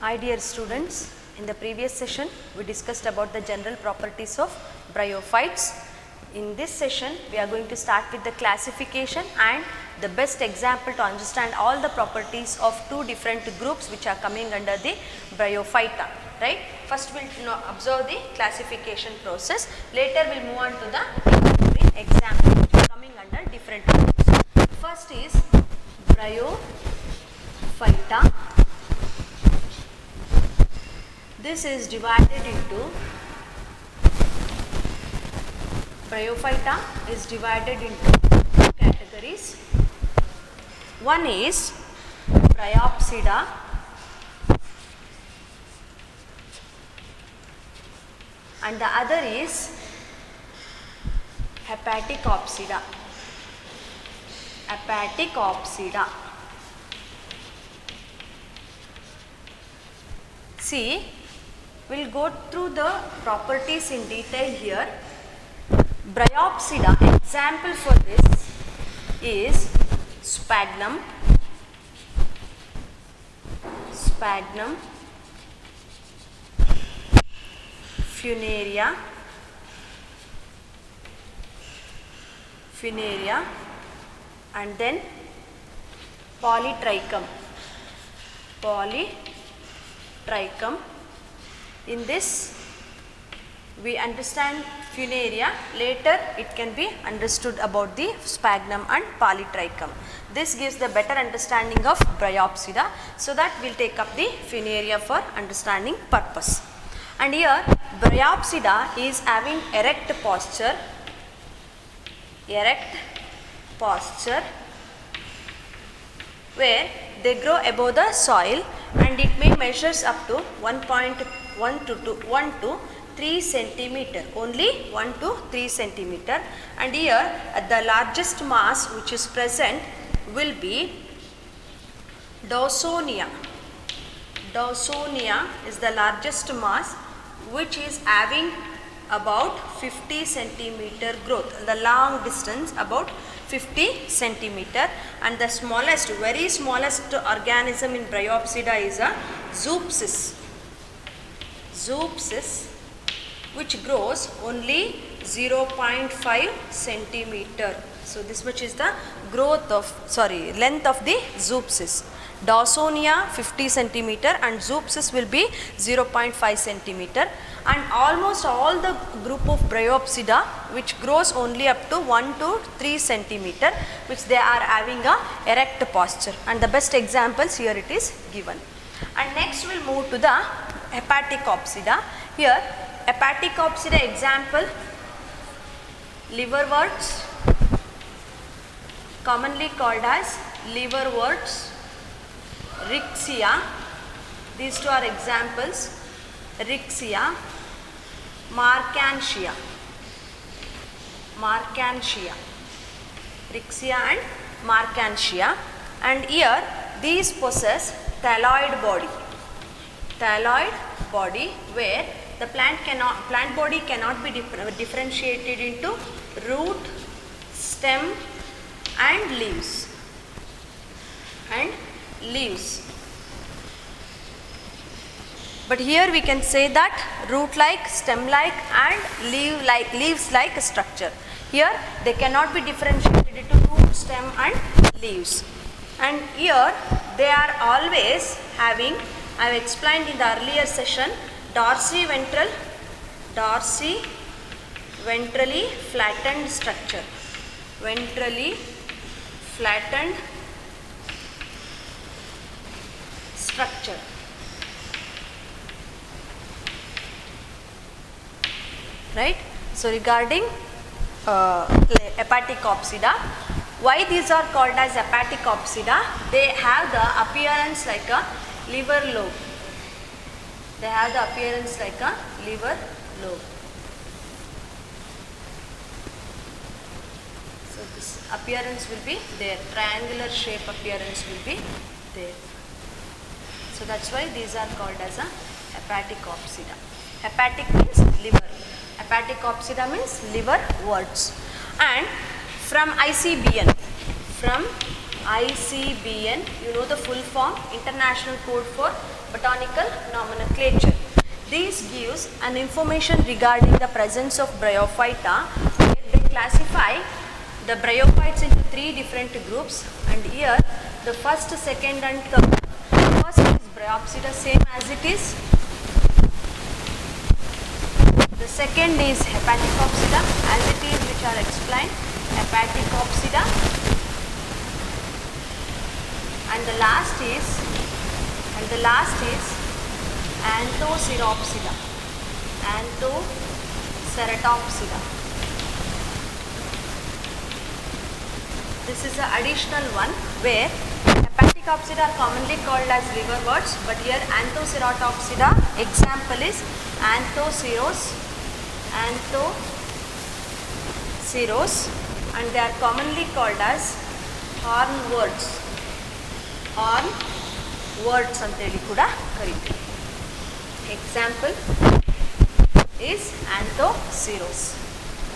Hi dear students, in the previous session we discussed about the general properties of bryophytes. In this session we are going to start with the classification and the best example to understand all the properties of two different groups which are coming under the bryophyta. Right? First we will observe the classification process, later we will move on to the example which are coming under different groups. First is bryophyta. This is divided into, bryophyta is divided into two categories. One is Bryopsida and the other is Hepaticopsida. Hepaticopsida. See, we will go through the properties in detail here. Bryopsida, example for this is sphagnum, funaria, and then polytrichum. In this we understand funaria, later it can be understood about the sphagnum and polytrichum. This gives the better understanding of Bryopsida, so that we will take up the funaria for understanding purpose. And here Bryopsida is having erect posture where they grow above the soil and it may measures up to 1 to 3 centimeter, only 1 to 3 centimeter, and here the largest mass which is present will be Dawsonia. Dawsonia is the largest mass, which is having about 50 centimeter growth, the long distance about 50 centimeter, and the smallest, very smallest organism in Bryopsida is a Zoopsis, which grows only 0.5 centimeter. So this much is the length of the Zoopsis. Dawsonia 50 centimeter and Zoopsis will be 0.5 centimeter, and almost all the group of Bryopsida which grows only up to 1 to 3 centimeter, which they are having a erect posture, and the best examples here it is given. And next we will move to the Hepaticopsida. Here Hepaticopsida example, liverworts, commonly called as liverworts, Rixia, these two are examples, Rixia, Marchantia, Rixia and Marchantia, and here these possess thalloid body where the plant body cannot be differentiated into root, stem and leaves. But here we can say that root-like, stem-like and leaves-like structure. Here they cannot be differentiated into root, stem and leaves. And here they are always having, I have explained in the earlier session, dorsiventrally flattened structure. Right? So regarding Hepaticopsida, why these are called as Hepaticopsida? They have the appearance like a liver lobe. So this appearance will be there, triangular shape appearance will be there. So that's why these are called as a Hepaticopsida. Hepatic means liver. Hepaticopsida means liverworts. And from ICBN, from ICBN, you know the full form, International Code for Botanical Nomenclature. This gives an information regarding the presence of Bryophyta. They classify the bryophytes into 3 different groups, and here the first, second and third. First is Bryopsida, same as it is. The second is Hepaticopsida, as it is, which are explained, Hepaticopsida. And the last is Anthoceratopsida. Anthoceratopsida. This is an additional one where Hepaticopsida are commonly called as liverworts, but here Anthoceratopsida, example is Anthoceros, and they are commonly called as hornworts. Hornworts anteli kuda kariತೀವಿ. Example is Anthoceros.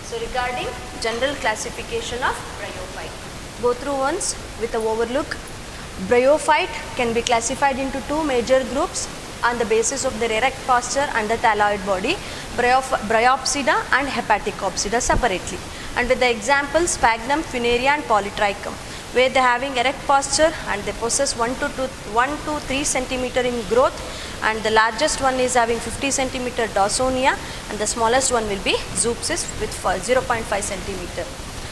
So regarding general classification of bryophyte, go through once with an overlook. Bryophyte can be classified into 2 major groups on the basis of their erect posture and the thalloid body, Bryopsida and Hepaticopsida separately, and with the examples Sphagnum, Funaria and Polytrichum, where they are having erect posture and they possess 1 to 3 centimeter in growth, and the largest one is having 50 centimeter Dawsonia, and the smallest one will be Zooxis with 0.5 centimeter.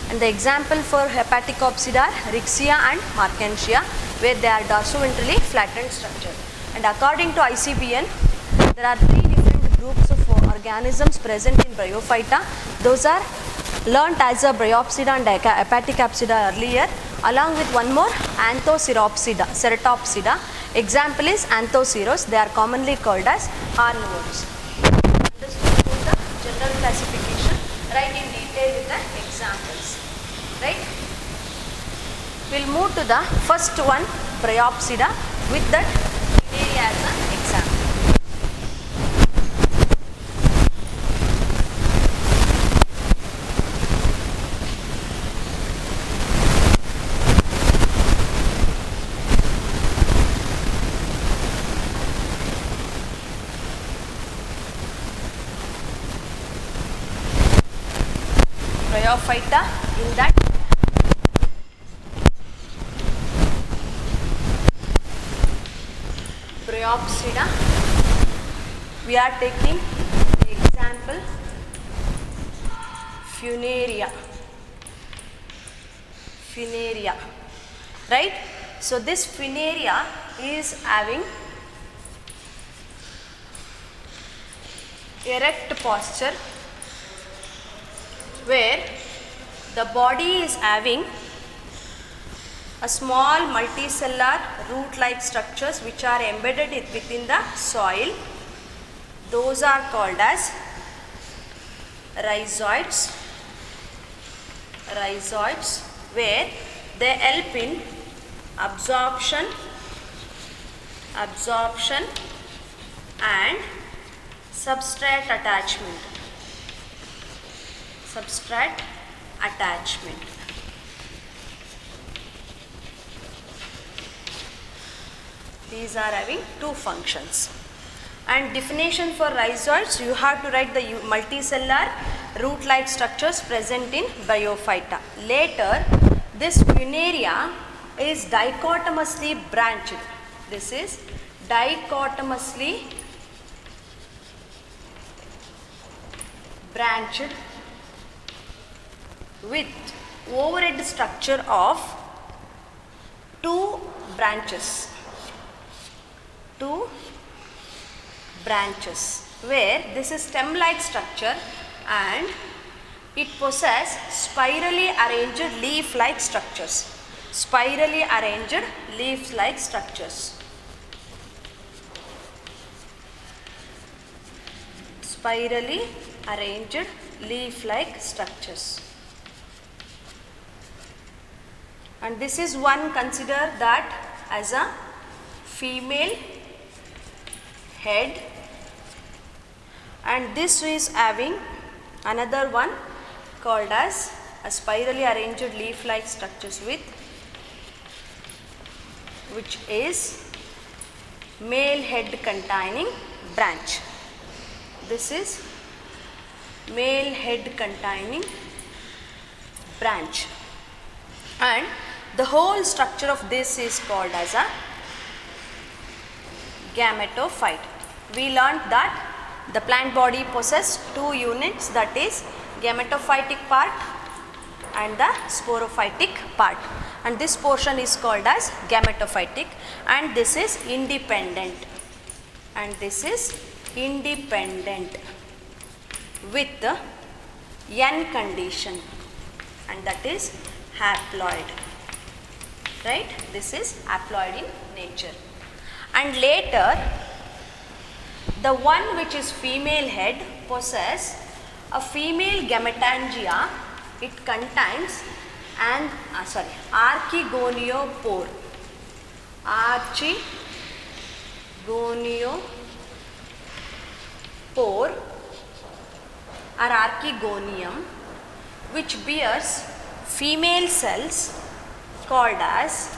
And the example for Hepaticopsida are Rixia and Marchantia, where they are dorsoventrally flattened structure. And according to ICBN, there are 3 different groups of organisms present in Bryophyta. Those are learnt as a Bryopsida and Hepaticopsida earlier, along with one more Anthoceratopsida. Example is Anthoceros. They are commonly called as hornworts. This will do the general classification right in detail with the examples. Right? We'll move to the first one, Bryopsida, with that area as an example. Bryophyta in that Bryopsida, we are taking the example Funaria, right? So this Funaria is having erect posture, where the body is having a small multicellular root-like structures which are embedded within the soil. Those are called as rhizoids, where they help in absorption and substrate attachment. These are having 2 functions. And definition for rhizoids, you have to write the multicellular root-like structures present in Bryophyta. Later, this Funaria is dichotomously branched. This is dichotomously branched with overhead structure of 2 branches, where this is stem-like structure and it possesses spirally arranged leaf-like structures. Spirally arranged leaf-like structures. Spirally arranged leaf-like structures. And this is one consider that as a female head, and this is having another one called as a spirally arranged leaf-like structures with which is male head containing branch. This is male head containing branch, and the whole structure of this is called as a gametophyte. We learnt that the plant body possesses two units, that is gametophytic part and the sporophytic part, and this portion is called as gametophytic, and this is independent, and this is independent with the N condition, and that is haploid, right? This is haploid in nature. And later the one which is female head possess a female gametangia. It contains an archegoniospore, archegoniospore or archegonium, which bears female cells called as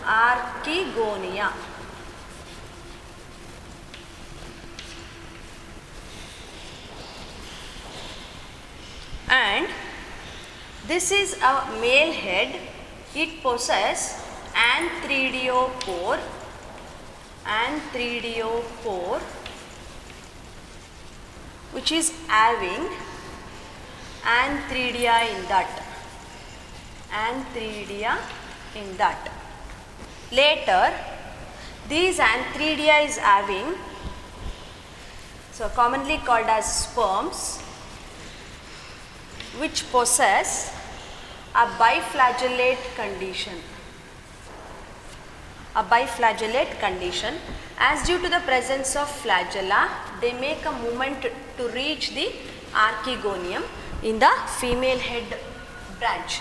archegonia. And this is a male head. It possesses anthridiospore, which is having anthridia in that. Later these anthridia is having, so commonly called as sperms, which possess a biflagellate condition. As due to the presence of flagella, they make a movement to reach the archegonium in the female head branch,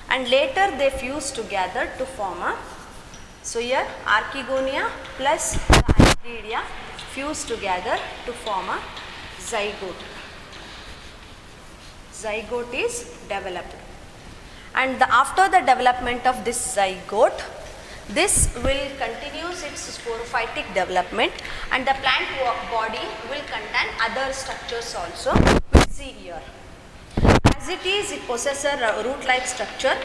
and later they fuse together to form a, so here archegonia plus the anthridia fuse together to form a zygote. Zygote is developed, and after the development of this zygote, this will continue its sporophytic development, and the plant body will contain other structures also. We see here. As it is, it possesses a root-like structure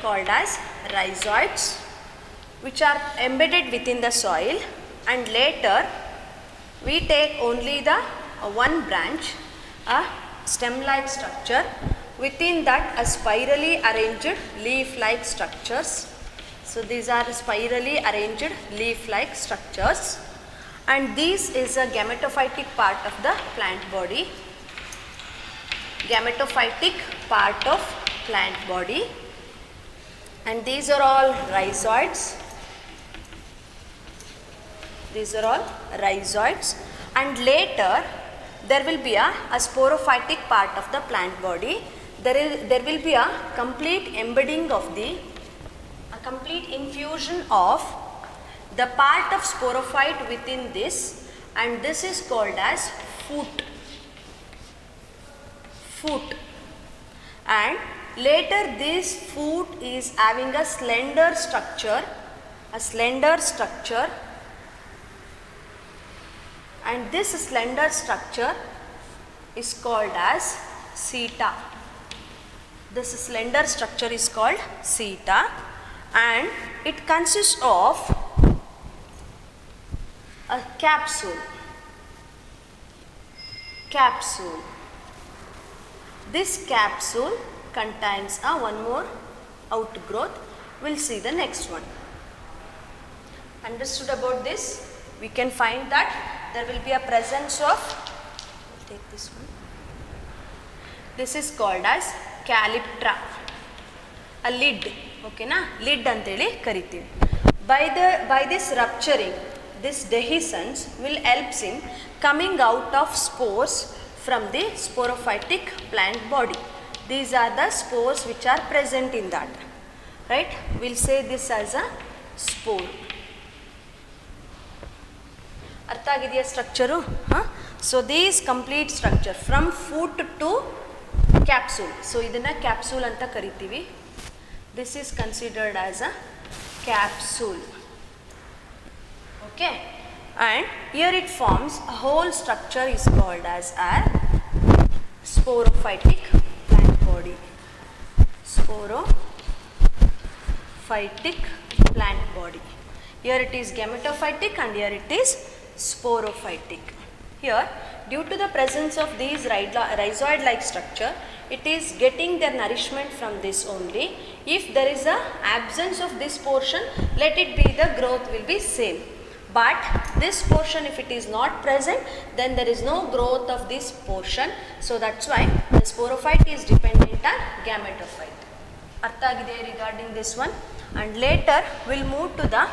called as rhizoids, which are embedded within the soil, and later we take only the one branch, a stem-like structure, within that a spirally arranged leaf-like structures. So these are spirally arranged leaf-like structures, and this is a gametophytic part of the plant body. And these are all rhizoids. And later there will be a sporophytic part of the plant body. There will be a complete embedding of a complete infusion of the part of sporophyte within this, and this is called as foot. And later this foot is having a slender structure, and this slender structure is called as seta. This slender structure is called seta, and it consists of a capsule. This capsule contains one more outgrowth. We'll see the next one. Understood about this? We can find that there will be a presence of, take this one. This is called as calyptra, a lid. Okay na, lid anteli karitivi. By this rupturing, this dehiscence will helps in coming out of spores from the sporophytic plant body. These are the spores which are present in that, right? We'll say this as a spore. ಅರ್ಥ ಆಗಿದೆಯಾ structure? So these complete structure from foot to capsule. So ಇದನ್ನು capsule ಅಂತ ಕರಿತೀವಿ. This is considered as a capsule. Okay, and here it forms a whole structure is called as a sporophytic plant body. Sporophytic plant body. Here it is gametophytic and here it is sporophytic. Here, due to the presence of these rhizoid-like structure, it is getting their nourishment from this only. If there is a absence of this portion, let it be the growth will be same. But this portion, if it is not present, then there is no growth of this portion. So that's why the sporophyte is dependent on gametophyte. Artha agide regarding this one, and later we'll move to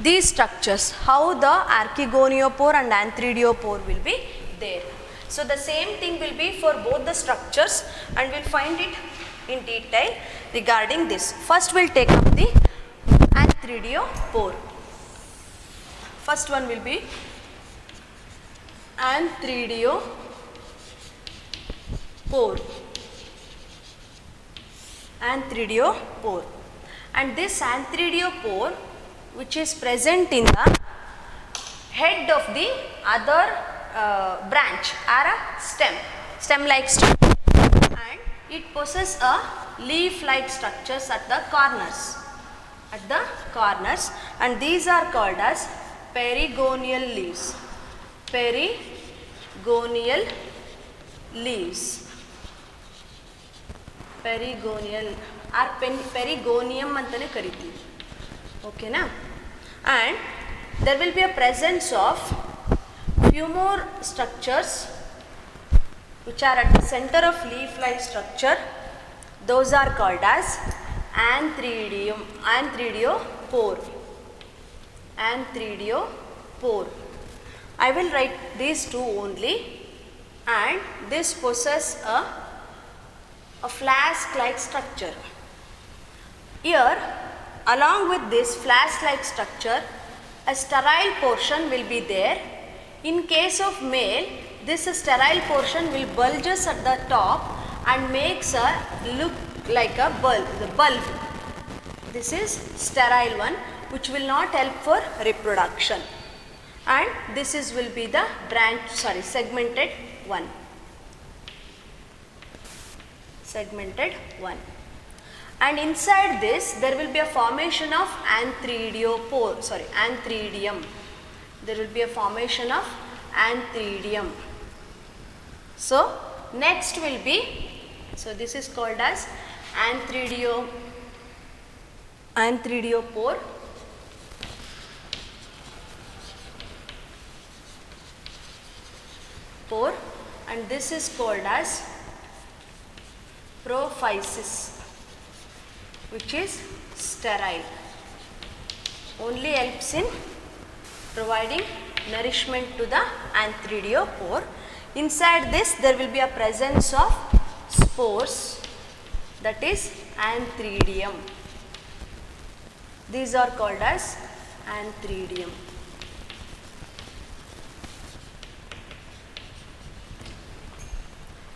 these structures, how the archegoniospore and antheridiopore will be there. So the same thing will be for both the structures, and we'll find it in detail regarding this. First we'll take up the antheridiopore. First one will be antheridiopore. Antheridiopore. And this antheridiopore, which is present in the head of the other branch or a stem-like structure, and it possesses a leaf-like structures at the corners. And these are called as perigonial leaves. Perigonial or perigonium antane kariti. Okay na? And there will be a presence of few more structures which are at the center of leaf-like structure. Those are called as antheridiopore. I will write these two only, and this possesses a flask-like structure. Here, along with this flask-like structure, a sterile portion will be there. In case of male, this sterile portion will bulges at the top and makes a look like a bulb. This is sterile one, which will not help for reproduction. And this will be the segmented one. And inside this, there will be a formation of antheridium. There will be a formation of antheridium. So, next will be, so this is called as antheridiopore. And this is called as prophysis, which is sterile. Only helps in providing nourishment to the antheridiopore. Inside this, there will be a presence of spores, that is antheridium. These are called as antheridium.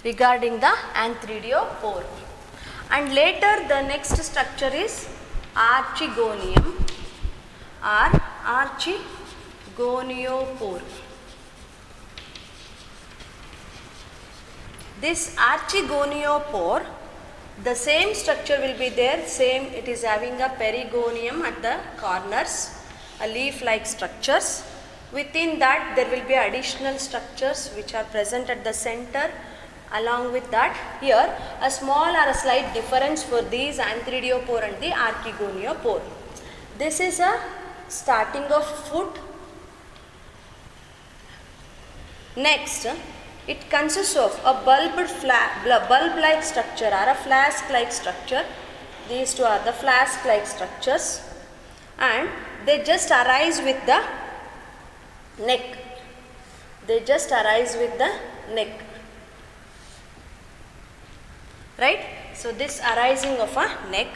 Regarding the antheridiopore. And later the next structure is archegonium or archegoniospore. This archegoniospore, the same structure will be there, it is having a perigonium at the corners, a leaf-like structures. Within that there will be additional structures which are present at the center. Along with that, here a small or a slight difference for these antheridiopore and the archegoniospore. This is a starting of foot. Next, it consists of a bulb-like structure or a flask-like structure. These two are the flask-like structures, and they just arise with the neck. Right? So this arising of a neck.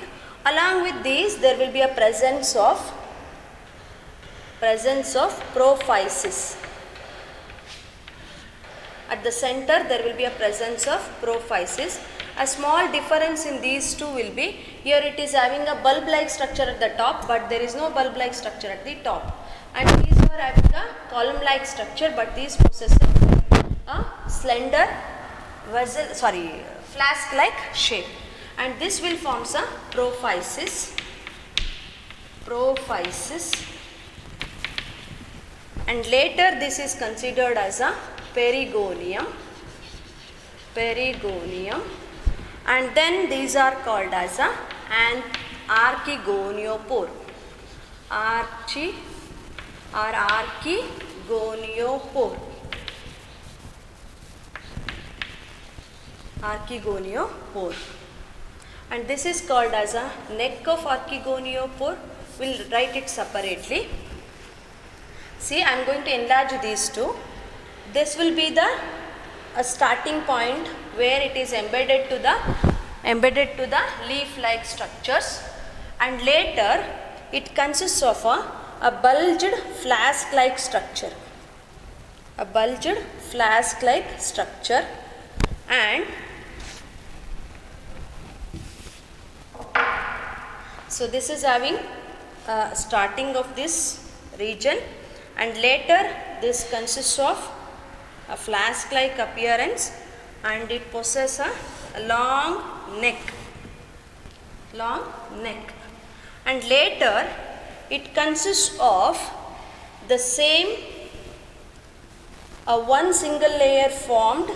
Along with these, there will be a presence of prophysis. At the center, there will be a presence of prophysis, A small difference in these two will be, here it is having a bulb like structure at the top, but there is no bulb like structure at the top, and these are having a column like structure, but these possessing a slender vessel, flask like shape, and this will forms a prophysis, and later this is considered as a perigonium, and then these are called as an archegoniospore, archegoniospore, and this is called as a neck of archegoniospore. We'll write it separately. See, I am going to enlarge these two. This will be the starting point where it is embedded to the leaf like structures, and later it consists of a bulged flask like structure, and so this is having starting of this region, and later this consists of a flask like appearance, and it possesses a long neck, and later it consists of the same one single layer formed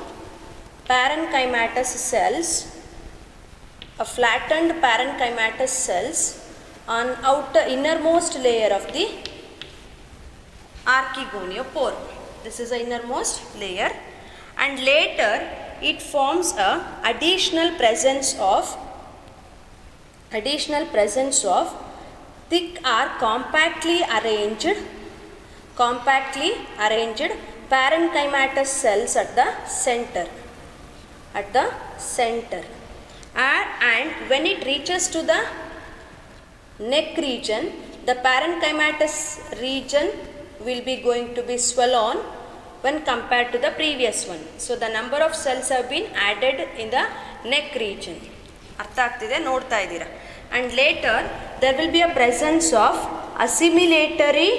parenchymatous cells, a flattened parenchymatous cells on innermost layer of the archegoniospore. This is the innermost layer, and later it forms a additional presence of thick or compactly arranged parenchymatous cells at the center, and when it reaches to the neck region, the parenchymatous region will be going to be swollen when compared to the previous one. So the number of cells have been added in the neck region. ಅರ್ಥ ಆಗ್ತಿದೆ, ನೋಡ್ತಾ ಇದ್ದೀರಾ. And later there will be a presence of assimilatory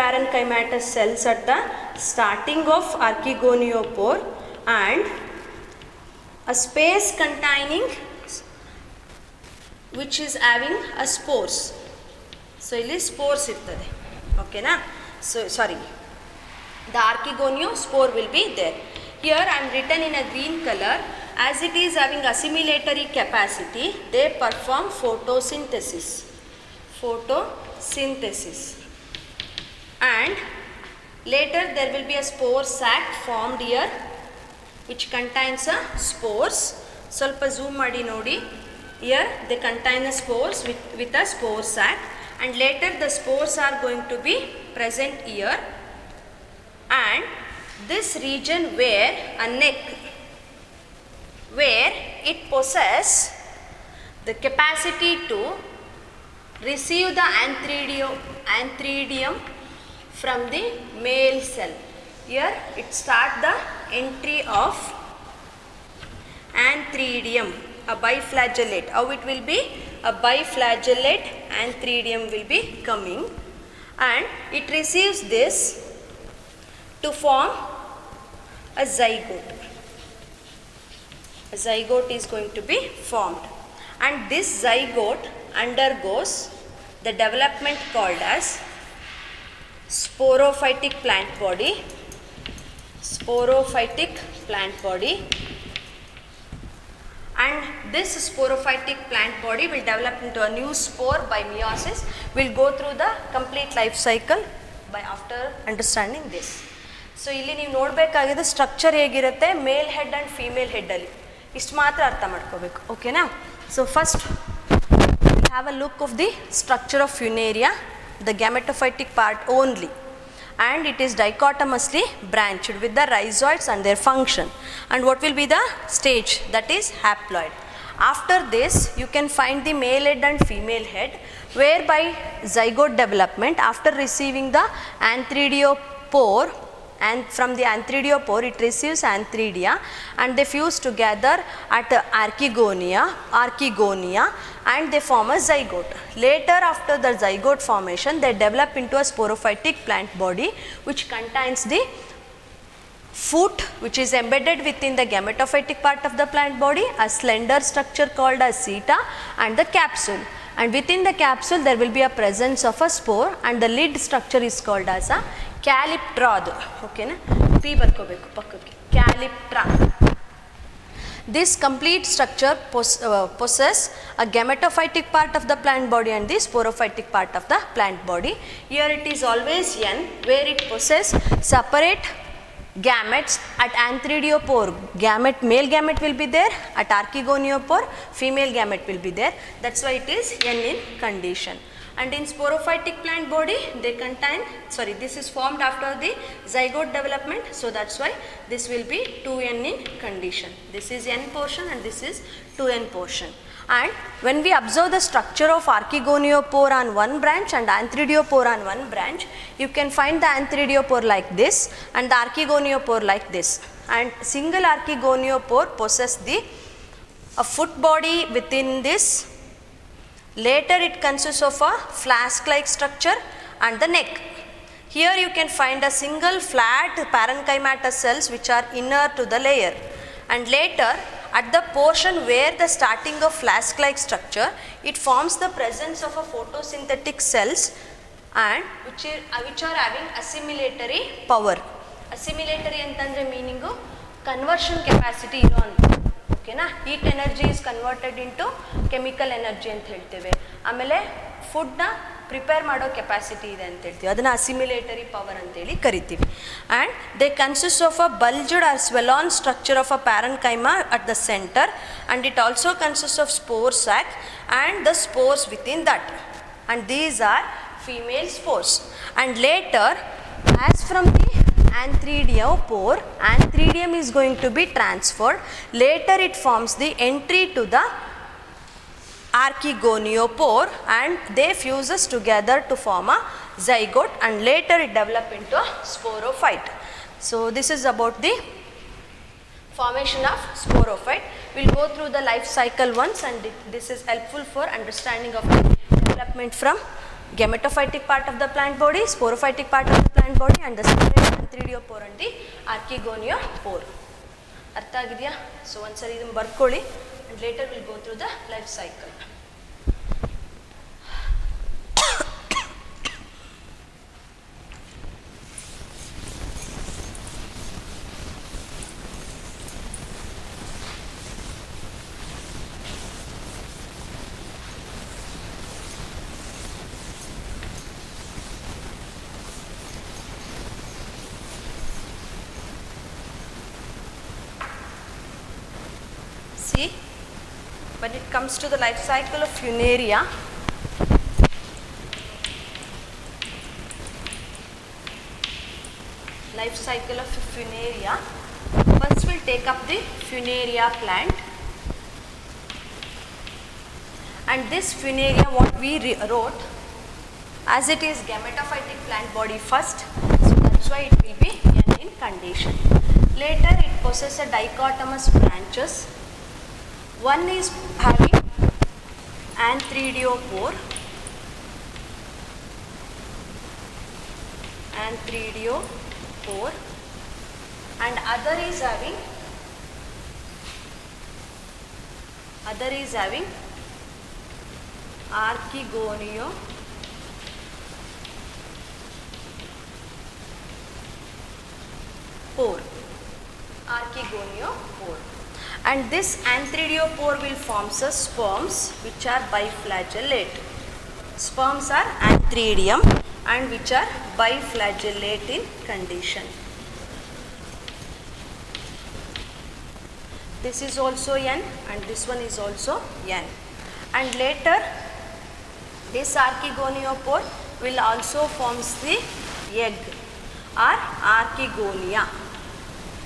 parenchymatous cells at the starting of archegoniospore, and a space containing which is having a spores. So ಇಲ್ಲಿ spores ಇರ್ತದೆ, ಓಕೆನಾ. So the archegoniospore will be there. Here I am written in a green color. As it is having assimilatory capacity, they perform photosynthesis, and later there will be a spore sac formed here which contains a spores. ಸ್ವಲ್ಪ zoom ಮಾಡಿ ನೋಡಿ. Here they contain the spores with a spore sac, and later the spores are going to be present here, and this region where a neck, where it possesses the capacity to receive the antheridium from the male cell. Here it starts the entry of antheridium, a biflagellate. How it will be? A biflagellate antheridium will be coming, and it receives this to form a zygote. A zygote is going to be formed, and this zygote undergoes the development called as sporophytic plant body, and this sporophytic plant body will develop into a new spore by meiosis. We'll go through the complete life cycle by after understanding this. So ಇಲ್ಲಿ ನೀವು ನೋಡಬೇಕಾಗಿದೆ structure ಹೇಗಿರುತ್ತೆ ಮೇಲ್ head and female ಹೆಡ್ಡಲ್ಲಿ, ಇಷ್ಟು ಮಾತ್ರ ಅರ್ಥ ಮಾಡ್ಕೋಬೇಕು, ಓಕೆನಾ. So first have a look of the structure of Funaria, the gametophytic part only, and it is dichotomously branched with the rhizoids and their function, and what will be the stage, that is haploid. After this you can find the male head and female head, whereby zygote development after receiving the antheridiopore and from the anthidiopore it receives antheridia and they fuse together at archegonia and they form a zygote. Later after the zygote formation they develop into a sporophytic plant body which contains the foot which is embedded within the gametophytic part of the plant body, a slender structure called as seta and the capsule, and within the capsule there will be a presence of a spore and the lid structure is called as a calyptra. Okay na? P barkobeku pakkake. Calyptra. This complete structure possess a gametophytic part of the plant body and the sporophytic part of the plant body. Here it is always N where it possess separate gametes at antheridiopore. Male gamete will be there, at archegoniopore female gamete will be there. That's why it is N in condition. And in sporophytic plant body they contain, this is formed after the zygote development, so that's why this will be 2N in condition. This is N portion and this is 2N portion. And when we observe the structure of archegoniopore on one branch and antheridiopore on one branch, you can find the antheridiopore like this and the archegoniopore like this. And single archegoniopore possess a foot body within this. Later it consists of a flask-like structure and the neck. Here you can find a single flat parenchymatous cells which are inner to the layer, and later at the portion where the starting of flask-like structure, it forms the presence of a photosynthetic cells and which are having assimilatory power. Assimilatory antandre meaning conversion capacity iron. Okay na? Heat energy is converted into chemical energy anta helteve. Amele food na prepare mado capacity ide anta helteve. Adana assimilatory power anta heli karitivi. And they consist of a bulged or swollen structure of a parenchyma at the center, and it also consists of spore sac and the spores within that, and these are female spores. And later as from the antheridiopore, antheridium is going to be transferred. Later it forms the entry to the archegoniopore and they fuses together to form a zygote, and later it develop into a sporophyte. So this is about the formation of sporophyte. We will go through the life cycle once, and this is helpful for understanding of the development from gametophytic part of the plant body, sporophytic part of the plant body, and the separate antheridiopore and the archegoniopore. ಅರ್ಥ ಆಗಿದೆಯಾ? So ಒಂದ್ಸರಿ ಇದನ್ನು ಬರ್ಕೊಳ್ಳಿ, and later we'll go through the life cycle. See, when it comes to the life cycle of Funaria, first we'll take up the Funaria plant, and this Funaria what we wrote, as it is gametophytic plant body first, so that's why it will be N in condition. Later it possesses a dichotomous branches. One is having antheridiopore, and other is having archegoniopore. And this antheridiopore will form sperms which are biflagellate. Sperms are antheridium and which are biflagellate in condition. This is also N and this one is also N. And later this archegoniopore will also forms the egg or archegonia.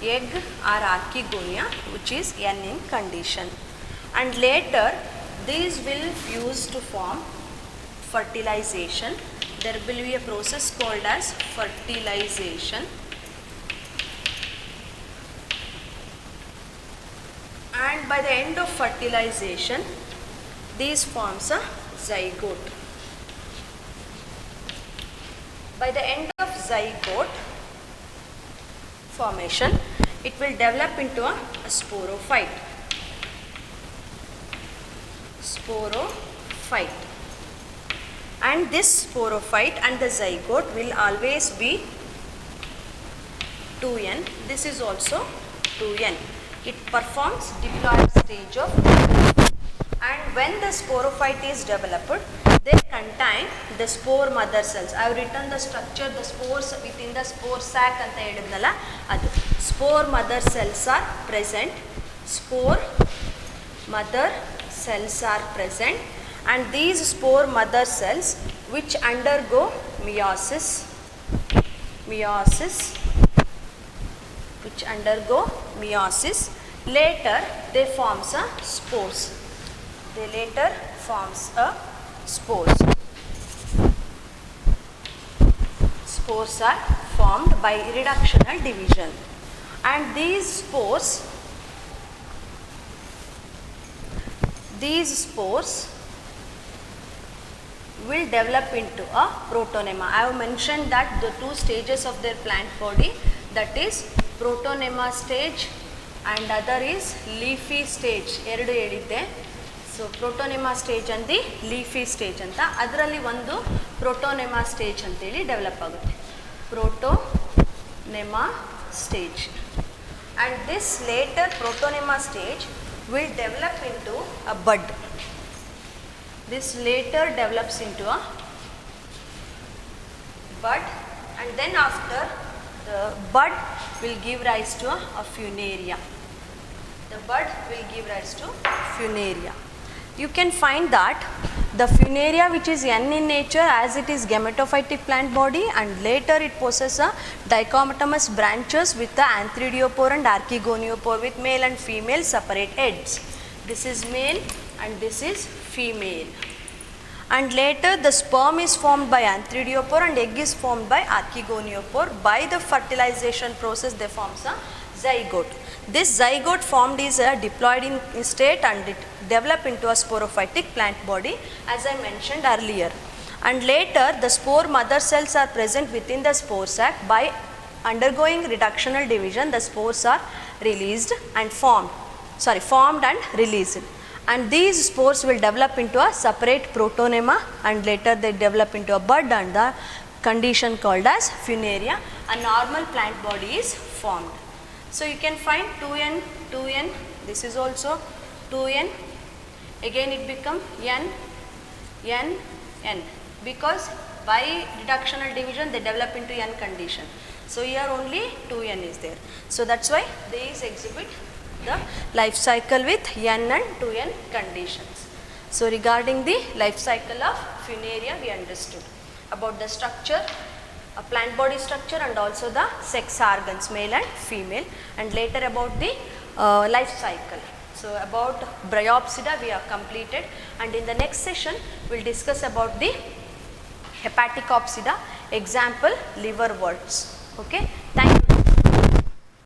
Egg or archegonia, which is N in condition, and later these will fuse to form fertilization. There will be a process called as fertilization, and by the end of fertilization these forms a zygote. By the end of zygote formation, it will develop into a sporophyte. Sporophyte. And this sporophyte and the zygote will always be 2n. This is also 2n. It performs diploid stage of, and when the sporophyte is developed, they contain the spore mother cells. I have written the structure, the spores within the spore sac anta helidnalla adu. Spore mother cells are present. Spore mother cells are present, and these spore mother cells which undergo meiosis, later they forms a spores. They later forms a spores. Spores are formed by reductional division, and these spores will develop into a protonema. I have mentioned that the two stages of their plant body, that is protonema stage and other is leafy stage. ಎರಡು ಹೇಳಿದ್ದೆ. So protonema stage and the leafy stage ಅಂತ. ಅದರಲ್ಲಿ ಒಂದು protonema stage ಅಂತೇಳಿ develop ಆಗುತ್ತೆ. Protonema stage. And this later protonema stage will develop into a bud. This later develops into a bud, and then after the bud will give rise to a funaria. The bud will give rise to funaria. You can find that the funaria, which is N in nature as it is gametophytic plant body, and later it possesses a dichotomous branches with the antheridiopore and archegoniospore with male and female separate heads. This is male and this is female. And later the sperm is formed by antheridiopore and egg is formed by archegoniospore. By the fertilization process they forms a zygote. This zygote formed is a diploid in state and it develop into a sporophytic plant body as I mentioned earlier. And later the spore mother cells are present within the spore sac. By undergoing reductional division, the spores are released and formed and released. And these spores will develop into a separate protonema, and later they develop into a bud, and the condition called as funaria. A normal plant body is formed. So you can find 2n, this is also 2n, again it become n, because by reductional division they develop into n condition. So here only 2n is there. So that's why these exhibit the life cycle with n and 2n conditions. So regarding the life cycle of funaria, we understood about the structure, a plant body structure, and also the sex organs, male and female, and later about the life cycle. So about Bryopsida we have completed, and in the next session we will discuss about the Hepaticopsida, example liverworts. Okay.